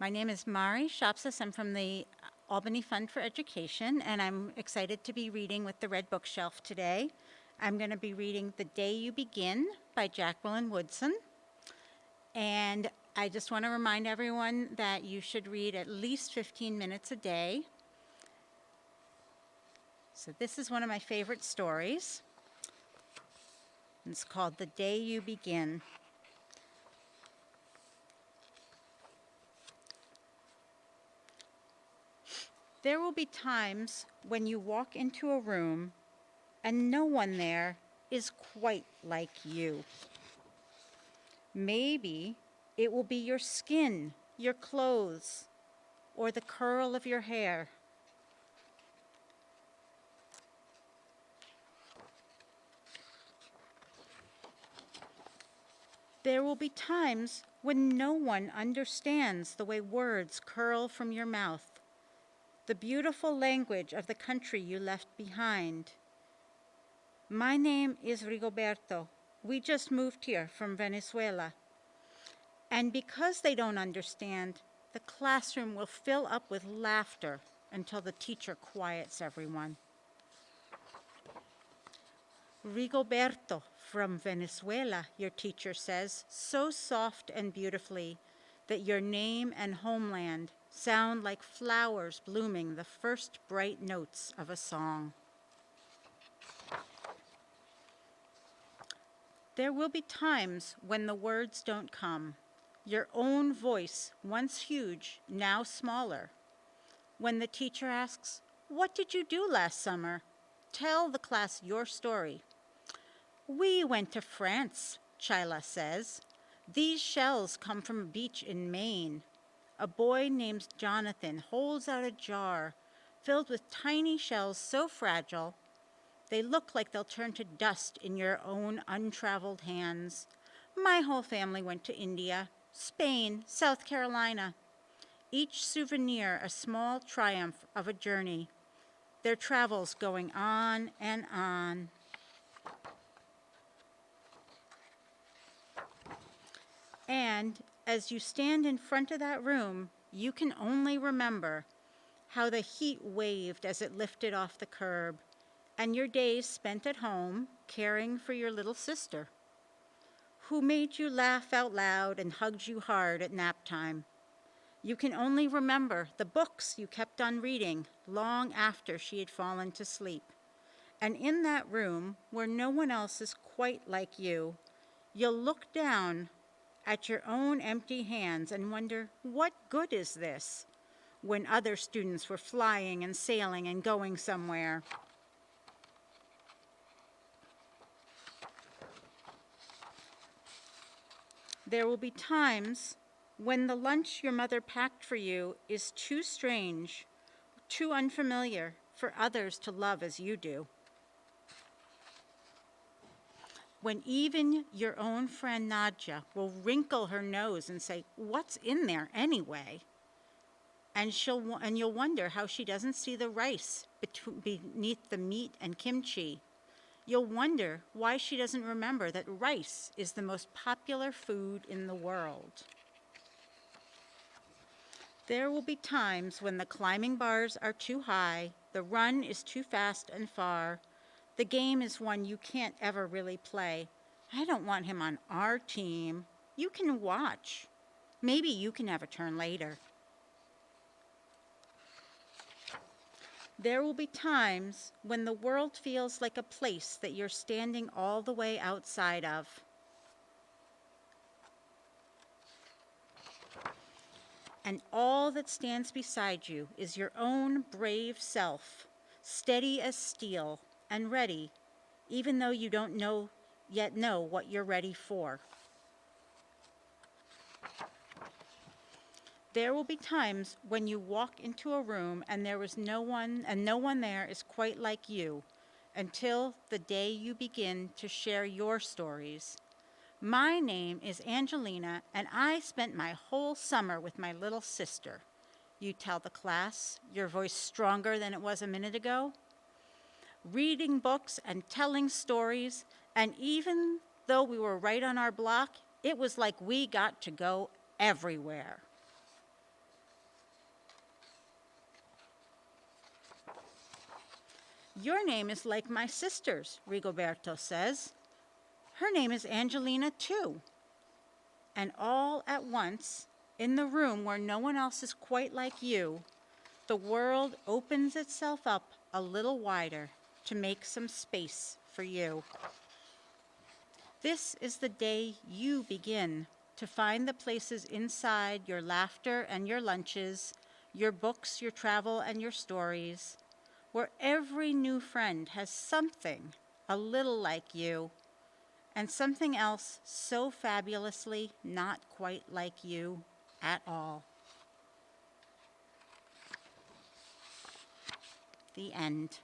My name is Mari Shopsis. I'm from the Albany Fund for Education, and I'm excited to be reading with the Red Bookshelf today. I'm going to be reading The Day You Begin by Jacqueline Woodson. And I just want to remind everyone that you should read at least 15 minutes a day. So this is one of my favorite stories. It's called The Day You Begin. There will be times when you walk into a room and no one there is quite like you. Maybe it will be your skin, your clothes, or the curl of your hair. There will be times when no one understands the way words curl from your mouth, the beautiful language of the country you left behind. My name is Rigoberto. We just moved here from Venezuela. And because they don't understand, the classroom will fill up with laughter until the teacher quiets everyone. Rigoberto from Venezuela, your teacher says, so soft and beautifully that your name and homeland sound like flowers blooming the first bright notes of a song. There will be times when the words don't come. Your own voice, once huge, now smaller. When the teacher asks, "What did you do last summer?" Tell the class your story. We went to France, Chila says. These shells come from a beach in Maine. A boy named Jonathan holds out a jar filled with tiny shells so fragile they look like they'll turn to dust in your own untraveled hands. My whole family went to India, Spain, South Carolina. Each souvenir a small triumph of a journey. Their travels going on and on. And as you stand in front of that room, you can only remember how the heat waved as it lifted off the curb, and your days spent at home caring for your little sister, who made you laugh out loud and hugged you hard at nap time. You can only remember the books you kept on reading long after she had fallen to sleep. And in that room, where no one else is quite like you, you'll look down at your own empty hands and wonder, what good is this, when other students were flying and sailing and going somewhere? There will be times when the lunch your mother packed for you is too strange, too unfamiliar for others to love as you do. When even your own friend Nadja will wrinkle her nose and say, "What's in there anyway?" And you'll wonder how she doesn't see the rice beneath the meat and kimchi. You'll wonder why she doesn't remember that rice is the most popular food in the world. There will be times when the climbing bars are too high, the run is too fast and far, the game is one you can't ever really play. I don't want him on our team. You can watch. Maybe you can have a turn later. There will be times when the world feels like a place that you're standing all the way outside of. And all that stands beside you is your own brave self, steady as steel and ready, even though you don't yet know what you're ready for. There will be times when you walk into a room and no one there is quite like you, until the day you begin to share your stories. My name is Angelina, and I spent my whole summer with my little sister. You tell the class, your voice stronger than it was a minute ago. Reading books and telling stories, and even though we were right on our block, it was like we got to go everywhere. Your name is like my sister's, Rigoberto says. Her name is Angelina, too. And all at once, in the room where no one else is quite like you, the world opens itself up a little wider to make some space for you. This is the day you begin to find the places inside your laughter and your lunches, your books, your travel, and your stories, where every new friend has something a little like you, and something else so fabulously not quite like you at all. The end.